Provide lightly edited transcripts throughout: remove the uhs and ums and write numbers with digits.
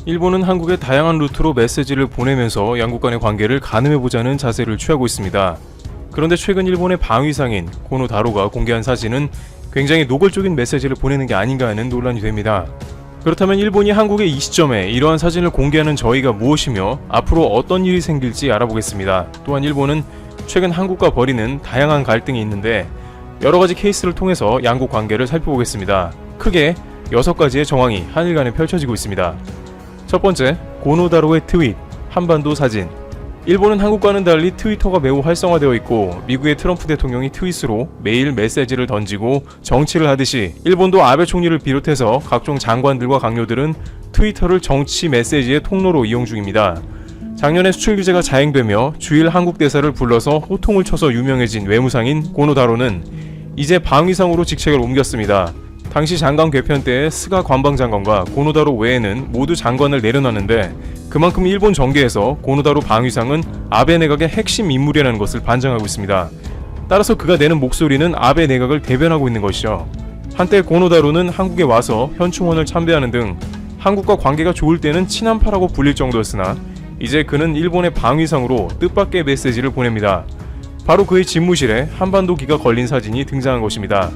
일본은 한국에 다양한 루트로 메시지를 보내면서 양국 간의 관계를 가늠해보자는 자세를 취하고 있습니다. 그런데 최근 일본의 방위상인 고노다로가 공개한 사진은 굉장히 노골적인 메시지를 보내는 게 아닌가 하는 논란이 됩니다. 그렇다면 일본이 한국의 이 시점에 이러한 사진을 공개하는 저희가 무엇이며 앞으로 어떤 일이 생길지 알아보겠습니다. 또한 일본은 최근 한국과 벌이는 다양한 갈등이 있는데 여러가지 케이스를 통해서 양국 관계를 살펴보겠습니다. 크게 6가지의 정황이 한일 간에 펼쳐지고 있습니다. 첫 번째, 고노다로의 트윗, 한반도 사진. 일본은 한국과는 달리 트위터가 매우 활성화되어 있고 미국의 트럼프 대통령이 트윗으로 매일 메시지를 던지고 정치를 하듯이 일본도 아베 총리를 비롯해서 각종 장관들과 강요들은 트위터를 정치 메시지의 통로로 이용 중입니다. 작년에 수출 규제가 자행되며 주일 한국 대사를 불러서 호통을 쳐서 유명해진 외무상인 고노다로는 이제 방위상으로 직책을 옮겼습니다. 당시 장관 개편 때 스가 관방장관과 고노다로 외에는 모두 장관을 내려놨는데 그만큼 일본 정계에서 고노다로 방위상은 아베 내각의 핵심 인물이라는 것을 반증하고 있습니다. 따라서 그가 내는 목소리는 아베 내각을 대변하고 있는 것이죠. 한때 고노다로는 한국에 와서 현충원을 참배하는 등 한국과 관계가 좋을 때는 친한파라고 불릴 정도였으나 이제 그는 일본의 방위상으로 뜻밖의 메시지를 보냅니다. 바로 그의 집무실에 한반도기가 걸린 사진이 등장한 것입니다.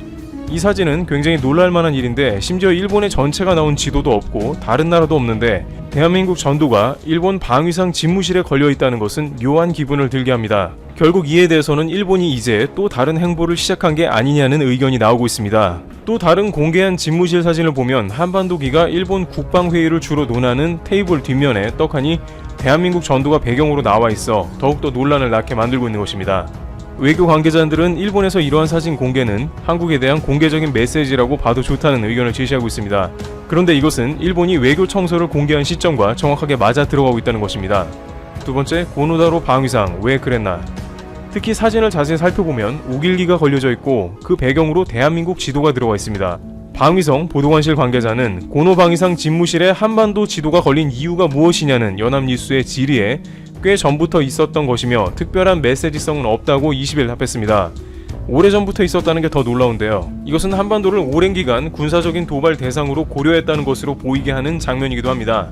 이 사진은 굉장히 놀랄만한 일인데 심지어 일본의 전체가 나온 지도도 없고 다른 나라도 없는데 대한민국 전도가 일본 방위상 집무실에 걸려있다는 것은 묘한 기분을 들게 합니다. 결국 이에 대해서는 일본이 이제 또 다른 행보를 시작한 게 아니냐는 의견이 나오고 있습니다. 또 다른 공개한 집무실 사진을 보면 한반도기가 일본 국방회의를 주로 논하는 테이블 뒷면에 떡하니 대한민국 전도가 배경으로 나와 있어 더욱더 논란을 낳게 만들고 있는 것입니다. 외교 관계자들은 일본에서 이러한 사진 공개는 한국에 대한 공개적인 메시지라고 봐도 좋다는 의견을 제시하고 있습니다. 그런데 이것은 일본이 외교 청소를 공개한 시점과 정확하게 맞아 들어가고 있다는 것입니다. 두 번째, 고노다로 방위상 왜 그랬나? 특히 사진을 자세히 살펴보면 우길기가 걸려져 있고 그 배경으로 대한민국 지도가 들어가 있습니다. 방위성 보도관실 관계자는 고노 방위상 집무실에 한반도 지도가 걸린 이유가 무엇이냐는 연합뉴스의 질의에 꽤 전부터 있었던 것이며 특별한 메시지성은 없다고 20일 답했습니다. 오래전부터 있었다는 게 더 놀라운데요. 이것은 한반도를 오랜 기간 군사적인 도발 대상으로 고려했다는 것으로 보이게 하는 장면이기도 합니다.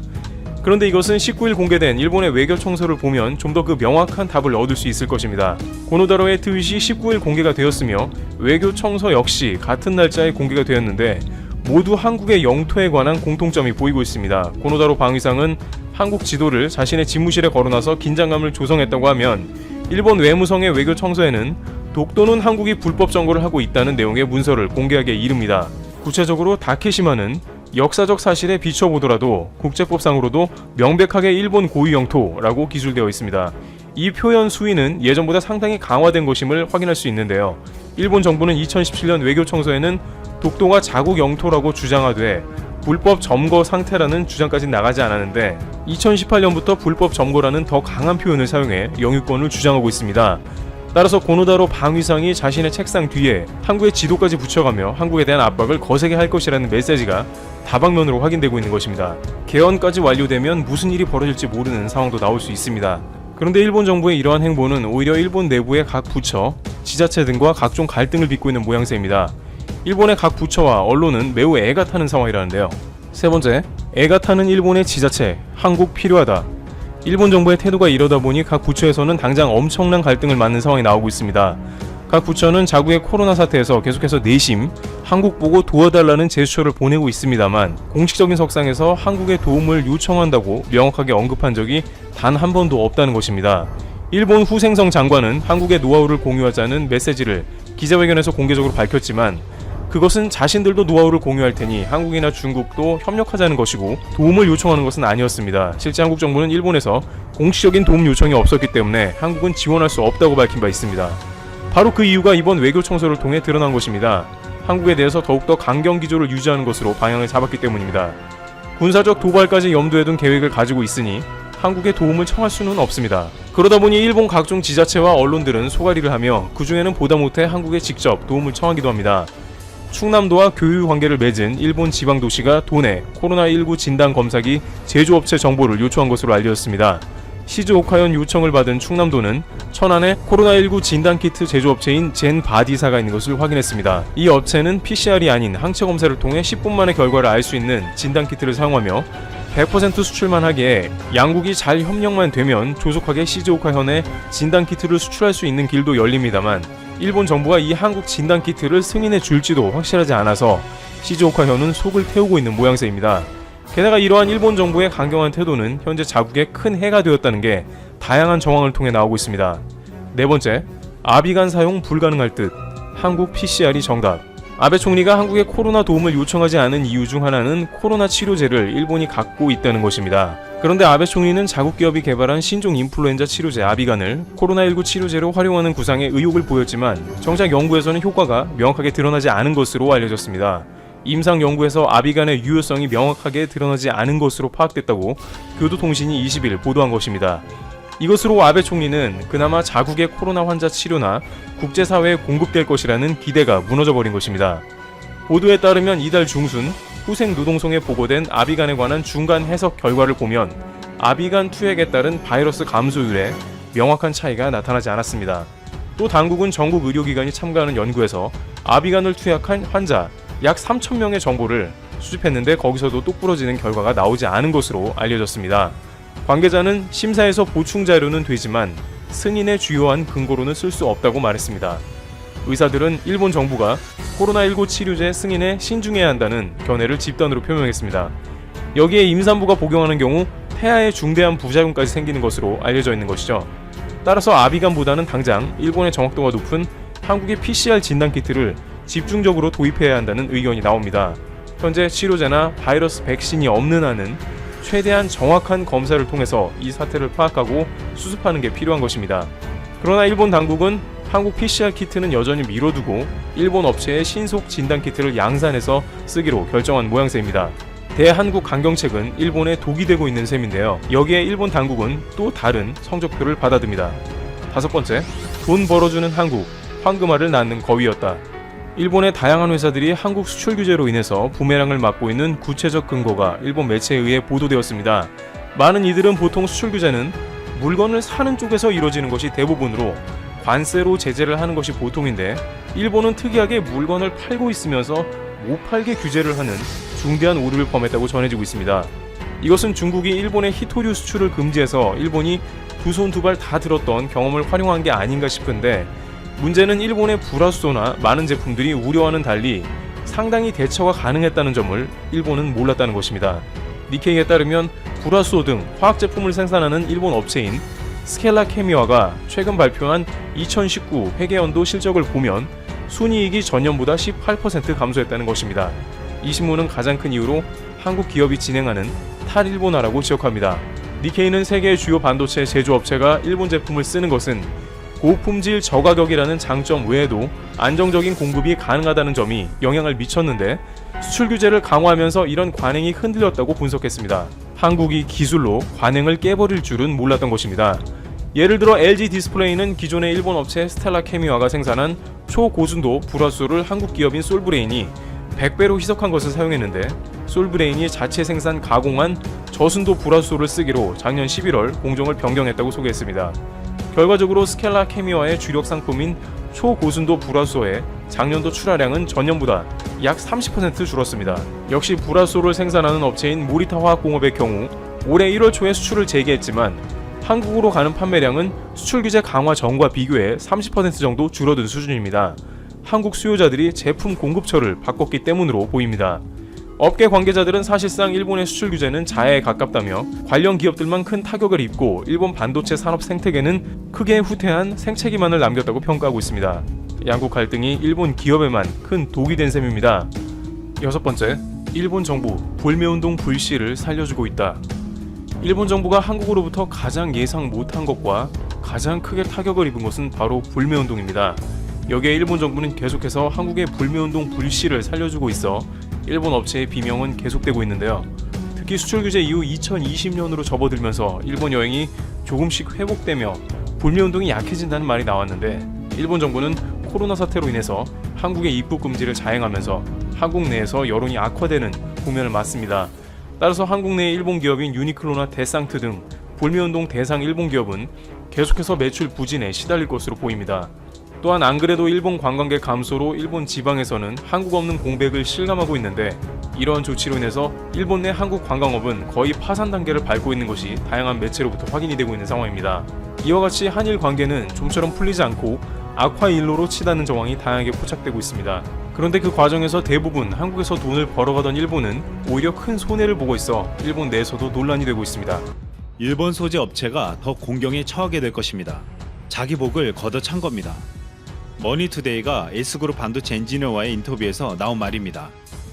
그런데 이것은 19일 공개된 일본의 외교 청서를 보면 좀 더 그 명확한 답을 얻을 수 있을 것입니다. 고노다로의 트윗이 19일 공개가 되었으며 외교 청서 역시 같은 날짜에 공개가 되었는데 모두 한국의 영토에 관한 공통점이 보이고 있습니다. 고노다로 방위상은 한국 지도를 자신의 집무실에 걸어놔서 긴장감을 조성했다고 하면 일본 외무성의 외교 청서에는 독도는 한국이 불법 점거를 하고 있다는 내용의 문서를 공개하게 이릅니다. 구체적으로 다케시마는 역사적 사실에 비춰보더라도 국제법상으로도 명백하게 일본 고유 영토라고 기술되어 있습니다. 이 표현 수위는 예전보다 상당히 강화된 것임을 확인할 수 있는데요. 일본 정부는 2017년 외교 청서에는 독도가 자국 영토라고 주장하되 불법 점거 상태라는 주장까지 나가지 않았는데 2018년부터 불법 점거라는 더 강한 표현을 사용해 영유권을 주장하고 있습니다. 따라서 고노다로 방위상이 자신의 책상 뒤에 한국의 지도까지 붙여가며 한국에 대한 압박을 거세게 할 것이라는 메시지가 다방면으로 확인되고 있는 것입니다. 개헌까지 완료되면 무슨 일이 벌어질지 모르는 상황도 나올 수 있습니다. 그런데 일본 정부의 이러한 행보는 오히려 일본 내부의 각 부처, 지자체 등과 각종 갈등을 빚고 있는 모양새입니다. 일본의 각 부처와 언론은 매우 애가 타는 상황이라는데요. 세 번째, 애가 타는 일본의 지자체, 한국 필요하다. 일본 정부의 태도가 이러다 보니 각 부처에서는 당장 엄청난 갈등을 맞는 상황이 나오고 있습니다. 각 부처는 자국의 코로나 사태에서 계속해서 내심 한국 보고 도와달라는 제스처를 보내고 있습니다만 공식적인 석상에서 한국의 도움을 요청한다고 명확하게 언급한 적이 단 한 번도 없다는 것입니다. 일본 후생성 장관은 한국의 노하우를 공유하자는 메시지를 기자회견에서 공개적으로 밝혔지만 그것은 자신들도 노하우를 공유할 테니 한국이나 중국도 협력하자는 것이고 도움을 요청하는 것은 아니었습니다. 실제 한국 정부는 일본에서 공식적인 도움 요청이 없었기 때문에 한국은 지원할 수 없다고 밝힌 바 있습니다. 바로 그 이유가 이번 외교 청소를 통해 드러난 것입니다. 한국에 대해서 더욱더 강경 기조를 유지하는 것으로 방향을 잡았기 때문입니다. 군사적 도발까지 염두에 둔 계획을 가지고 있으니 한국의 도움을 청할 수는 없습니다. 그러다 보니 일본 각종 지자체와 언론들은 소가리를 하며 그 중에는 보다 못해 한국에 직접 도움을 청하기도 합니다. 충남도와 교류 관계를 맺은 일본 지방도시가 도내 코로나19 진단검사기 제조업체 정보를 요청한 것으로 알려졌습니다. 시즈오카현 요청을 받은 충남도는 천안에 코로나19 진단키트 제조업체인 젠바디사가 있는 것을 확인했습니다. 이 업체는 PCR이 아닌 항체 검사를 통해 10분 만에 결과를 알 수 있는 진단키트를 사용하며 100% 수출만 하기에 양국이 잘 협력만 되면 조속하게 시즈오카현에 진단키트를 수출할 수 있는 길도 열립니다만 일본 정부가 이 한국 진단키트를 승인해 줄지도 확실하지 않아서 시즈오카현은 속을 태우고 있는 모양새입니다. 게다가 이러한 일본 정부의 강경한 태도는 현재 자국에 큰 해가 되었다는 게 다양한 정황을 통해 나오고 있습니다. 네 번째, 아비간 사용 불가능할 듯 한국 PCR이 정답. 아베 총리가 한국에 코로나 도움을 요청하지 않은 이유 중 하나는 코로나 치료제를 일본이 갖고 있다는 것입니다. 그런데 아베 총리는 자국 기업이 개발한 신종 인플루엔자 치료제 아비간을 코로나19 치료제로 활용하는 구상에 의욕을 보였지만 정작 연구에서는 효과가 명확하게 드러나지 않은 것으로 알려졌습니다. 임상 연구에서 아비간의 유효성이 명확하게 드러나지 않은 것으로 파악됐다고 교도통신이 20일 보도한 것입니다. 이것으로 아베 총리는 그나마 자국의 코로나 환자 치료나 국제사회에 공급될 것이라는 기대가 무너져버린 것입니다. 보도에 따르면 이달 중순 후생노동성에 보고된 아비간에 관한 중간 해석 결과를 보면 아비간 투약에 따른 바이러스 감소율에 명확한 차이가 나타나지 않았습니다. 또 당국은 전국 의료기관이 참가하는 연구에서 아비간을 투약한 환자 약 3,000명의 정보를 수집했는데 거기서도 똑부러지는 결과가 나오지 않은 것으로 알려졌습니다. 관계자는 심사에서 보충 자료는 되지만 승인의 주요한 근거로는 쓸 수 없다고 말했습니다. 의사들은 일본 정부가 코로나19 치료제 승인에 신중해야 한다는 견해를 집단으로 표명했습니다. 여기에 임산부가 복용하는 경우 태아에 중대한 부작용까지 생기는 것으로 알려져 있는 것이죠. 따라서 아비간보다는 당장 일본의 정확도가 높은 한국의 PCR 진단키트를 집중적으로 도입해야 한다는 의견이 나옵니다. 현재 치료제나 바이러스 백신이 없는 한은 최대한 정확한 검사를 통해서 이 사태를 파악하고 수습하는 게 필요한 것입니다. 그러나 일본 당국은 한국 PCR 키트는 여전히 미뤄두고 일본 업체의 신속 진단 키트를 양산해서 쓰기로 결정한 모양새입니다. 대한국 강경책은 일본에 독이 되고 있는 셈인데요. 여기에 일본 당국은 또 다른 성적표를 받아듭니다. 다섯 번째, 돈 벌어주는 한국, 황금알을 낳는 거위였다. 일본의 다양한 회사들이 한국 수출 규제로 인해서 부메랑을 맞고 있는 구체적 근거가 일본 매체에 의해 보도되었습니다. 많은 이들은 보통 수출 규제는 물건을 사는 쪽에서 이루어지는 것이 대부분으로 관세로 제재를 하는 것이 보통인데 일본은 특이하게 물건을 팔고 있으면서 못 팔게 규제를 하는 중대한 오류를 범했다고 전해지고 있습니다. 이것은 중국이 일본의 히토류 수출을 금지해서 일본이 두 손 두 발 다 들었던 경험을 활용한 게 아닌가 싶은데 문제는 일본의 불화수소나 많은 제품들이 우려와는 달리 상당히 대처가 가능했다는 점을 일본은 몰랐다는 것입니다. 니케이에 따르면 불화수소 등 화학제품을 생산하는 일본 업체인 스켈라 케미와가 최근 발표한 2019 회계연도 실적을 보면 순이익이 전년보다 18% 감소했다는 것입니다. 이 신문은 가장 큰 이유로 한국 기업이 진행하는 탈일본화라고 지적합니다. 니케이는 세계의 주요 반도체 제조업체가 일본 제품을 쓰는 것은 고품질 저가격이라는 장점 외에도 안정적인 공급이 가능하다는 점이 영향을 미쳤는데 수출 규제를 강화하면서 이런 관행이 흔들렸다고 분석했습니다. 한국이 기술로 관행을 깨버릴 줄은 몰랐던 것입니다. 예를 들어 LG 디스플레이는 기존의 일본 업체 스텔라 케미와가 생산한 초고순도 불화수소를 한국 기업인 솔브레인이 100배로 희석한 것을 사용했는데 솔브레인이 자체 생산 가공한 저순도 불화수소를 쓰기로 작년 11월 공정을 변경했다고 소개했습니다. 결과적으로 스켈라 케미와의 주력 상품인 초고순도 불화수소의 작년도 출하량은 전년보다 약 30% 줄었습니다. 역시 불화수소를 생산하는 업체인 모리타 화학공업의 경우 올해 1월 초에 수출을 재개했지만 한국으로 가는 판매량은 수출 규제 강화 전과 비교해 30% 정도 줄어든 수준입니다. 한국 수요자들이 제품 공급처를 바꿨기 때문으로 보입니다. 업계 관계자들은 사실상 일본의 수출 규제는 자해에 가깝다며 관련 기업들만 큰 타격을 입고 일본 반도체 산업 생태계는 크게 후퇴한 생채기만을 남겼다고 평가하고 있습니다. 양국 갈등이 일본 기업에만 큰 독이 된 셈입니다. 여섯 번째, 일본 정부 불매운동 불씨를 살려주고 있다. 일본 정부가 한국으로부터 가장 예상 못한 것과 가장 크게 타격을 입은 것은 바로 불매운동입니다. 여기에 일본 정부는 계속해서 한국의 불매운동 불씨를 살려주고 있어 일본 업체의 비명은 계속되고 있는데요. 특히 수출 규제 이후 2020년으로 접어들면서 일본 여행이 조금씩 회복되며 불매운동이 약해진다는 말이 나왔는데 일본 정부는 코로나 사태로 인해서 한국의 입국 금지를 자행하면서 한국 내에서 여론이 악화되는 국면을 맞습니다. 따라서 한국 내의 일본 기업인 유니클로나 데상트 등 불매운동 대상 일본 기업은 계속해서 매출 부진에 시달릴 것으로 보입니다. 또한 안 그래도 일본 관광객 감소로 일본 지방에서는 한국 없는 공백을 실감하고 있는데, 이러한 조치로 인해서 일본 내 한국 관광업은 거의 파산 단계를 밟고 있는 것이 다양한 매체로부터 확인이 되고 있는 상황입니다. 이와 같이 한일 관계는 좀처럼 풀리지 않고 악화일로로 치닫는 정황이 다양하게 포착되고 있습니다. 그런데 그 과정에서 대부분 한국에서 돈을 벌어가던 일본은 오히려 큰 손해를 보고 있어 일본 내에서도 논란이 되고 있습니다. 일본 소재 업체가 더 공경에 처하게 될 것입니다. 자기 복을 걷어찬 겁니다. 머니투데이가 S그룹 반도체 엔지니어와의 인터뷰에서 나온 말입니다.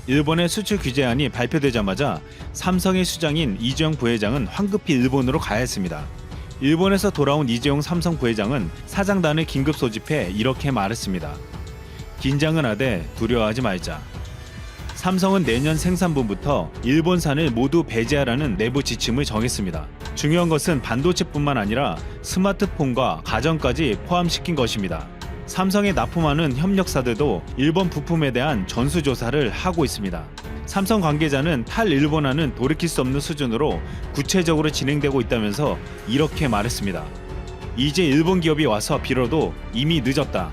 일본의 수출 규제안이 발표되자마자 삼성의 수장인 이재용 부회장은 황급히 일본으로 가야 했습니다. 일본에서 돌아온 이재용 삼성 부회장은 사장단을 긴급 소집해 이렇게 말했습니다. 긴장은 하되 두려워하지 말자. 삼성은 내년 생산분부터 일본산을 모두 배제하라는 내부 지침을 정했습니다. 중요한 것은 반도체뿐만 아니라 스마트폰과 가전까지 포함시킨 것입니다. 삼성에 납품하는 협력사들도 일본 부품에 대한 전수조사를 하고 있습니다. 삼성 관계자는 탈일본화는 돌이킬 수 없는 수준으로 구체적으로 진행되고 있다면서 이렇게 말했습니다. 이제 일본 기업이 와서 빌어도 이미 늦었다.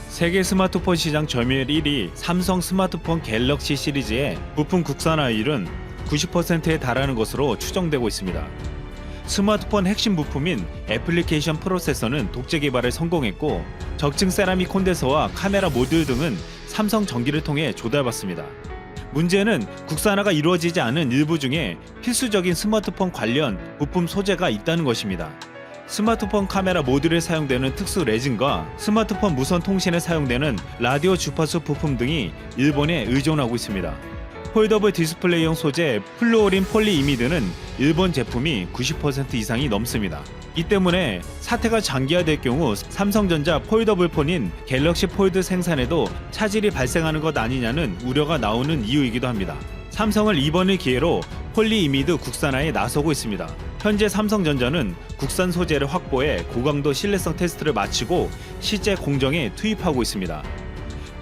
세계 스마트폰 시장 점유율 1위 삼성 스마트폰 갤럭시 시리즈의 부품 국산화율은 90%에 달하는 것으로 추정되고 있습니다. 스마트폰 핵심 부품인 애플리케이션 프로세서는 독재 개발에 성공했고, 적층 세라믹 콘덴서와 카메라 모듈 등은 삼성 전기를 통해 조달받습니다. 문제는 국산화가 이루어지지 않은 일부 중에 필수적인 스마트폰 관련 부품 소재가 있다는 것입니다. 스마트폰 카메라 모듈에 사용되는 특수 레진과 스마트폰 무선 통신에 사용되는 라디오 주파수 부품 등이 일본에 의존하고 있습니다. 폴더블 디스플레이용 소재 플루오린 폴리이미드는 일본 제품이 90% 이상이 넘습니다. 이 때문에 사태가 장기화될 경우 삼성전자 폴더블 폰인 갤럭시 폴드 생산에도 차질이 발생하는 것 아니냐는 우려가 나오는 이유이기도 합니다. 삼성은 이번을 기회로 폴리이미드 국산화에 나서고 있습니다. 현재 삼성전자는 국산 소재를 확보해 고강도 신뢰성 테스트를 마치고 실제 공정에 투입하고 있습니다.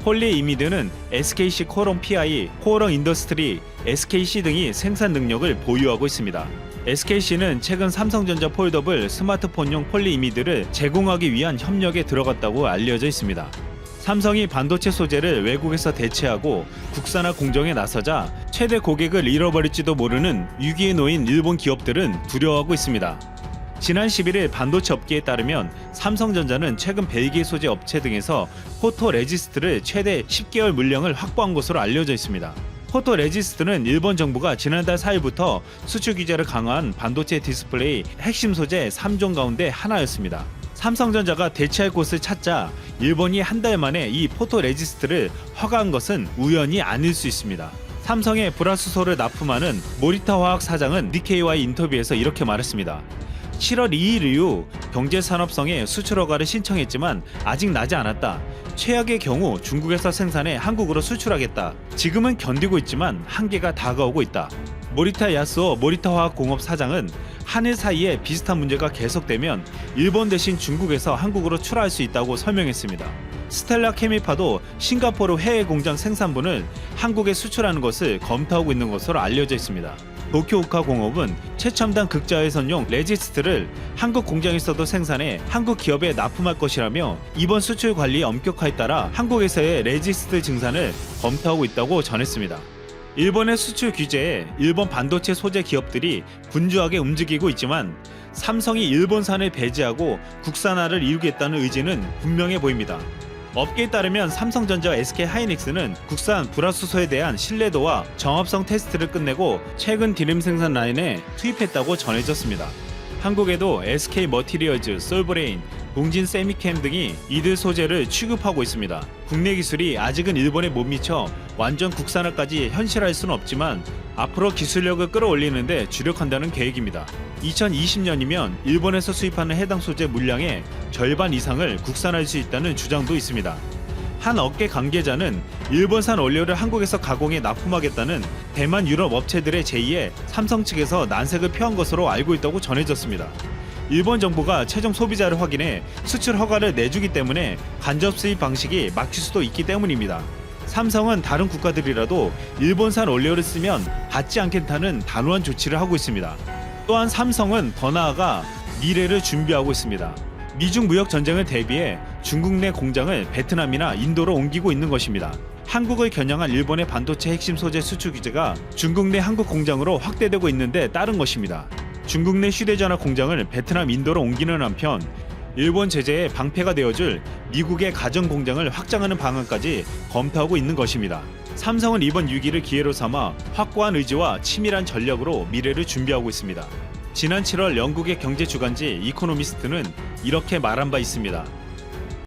폴리이미드는 SKC 코롱 PI, 코롱 인더스트리, SKC 등이 생산 능력을 보유하고 있습니다. SKC는 최근 삼성전자 폴더블 스마트폰용 폴리이미드를 제공하기 위한 협력에 들어갔다고 알려져 있습니다. 삼성이 반도체 소재를 외국에서 대체하고 국산화 공정에 나서자 최대 고객을 잃어버릴지도 모르는 위기에 놓인 일본 기업들은 두려워하고 있습니다. 지난 11일 반도체 업계에 따르면 삼성전자는 최근 벨기에 소재 업체 등에서 포토레지스트를 최대 10개월 물량을 확보한 것으로 알려져 있습니다. 포토레지스트는 일본 정부가 지난달 4일부터 수출 규제를 강화한 반도체 디스플레이 핵심 소재 3종 가운데 하나였습니다. 삼성전자가 대체할 곳을 찾자 일본이 한 달 만에 이 포토레지스트를 허가한 것은 우연이 아닐 수 있습니다. 삼성의 불화수소를 납품하는 모리타 화학 사장은 니케이와의 인터뷰에서 이렇게 말했습니다. 7월 2일 이후 경제산업성의 수출 허가를 신청했지만 아직 나지 않았다. 최악의 경우 중국에서 생산해 한국으로 수출하겠다. 지금은 견디고 있지만 한계가 다가오고 있다. 모리타 야스오 모리타 화학공업 사장은 한일 사이에 비슷한 문제가 계속되면 일본 대신 중국에서 한국으로 출하할 수 있다고 설명했습니다. 스텔라 케미파도 싱가포르 해외 공장 생산분을 한국에 수출하는 것을 검토하고 있는 것으로 알려져 있습니다. 도쿄우카 공업은 최첨단 극자외선용 레지스트를 한국 공장에서도 생산해 한국 기업에 납품할 것이라며 이번 수출 관리 엄격화에 따라 한국에서의 레지스트 증산을 검토하고 있다고 전했습니다. 일본의 수출 규제에 일본 반도체 소재 기업들이 분주하게 움직이고 있지만 삼성이 일본산을 배제하고 국산화를 이루겠다는 의지는 분명해 보입니다. 업계에 따르면 삼성전자와 SK하이닉스는 국산 불화수소에 대한 신뢰도와 정합성 테스트를 끝내고 최근 디램 생산 라인에 투입했다고 전해졌습니다. 한국에도 SK머티리얼즈, 솔브레인, 동진 세미캠 등이 이들 소재를 취급하고 있습니다. 국내 기술이 아직은 일본에 못 미쳐 완전 국산화까지 현실화할 수는 없지만 앞으로 기술력을 끌어올리는데 주력한다는 계획입니다. 2020년이면 일본에서 수입하는 해당 소재 물량의 절반 이상을 국산화할 수 있다는 주장도 있습니다. 한 업계 관계자는 일본산 원료를 한국에서 가공해 납품하겠다는 대만 유럽 업체들의 제의에 삼성 측에서 난색을 표한 것으로 알고 있다고 전해졌습니다. 일본 정부가 최종 소비자를 확인해 수출 허가를 내주기 때문에 간접 수입 방식이 막힐 수도 있기 때문입니다. 삼성은 다른 국가들이라도 일본산 원료를 쓰면 받지 않겠다는 단호한 조치를 하고 있습니다. 또한 삼성은 더 나아가 미래를 준비하고 있습니다. 미중 무역 전쟁을 대비해 중국 내 공장을 베트남이나 인도로 옮기고 있는 것입니다. 한국을 겨냥한 일본의 반도체 핵심 소재 수출 규제가 중국 내 한국 공장으로 확대되고 있는데 따른 것입니다. 중국 내 휴대전화 공장을 베트남, 인도로 옮기는 한편 일본 제재에 방패가 되어줄 미국의 가전 공장을 확장하는 방안까지 검토하고 있는 것입니다. 삼성은 이번 위기를 기회로 삼아 확고한 의지와 치밀한 전략으로 미래를 준비하고 있습니다. 지난 7월 영국의 경제 주간지 이코노미스트는 이렇게 말한 바 있습니다.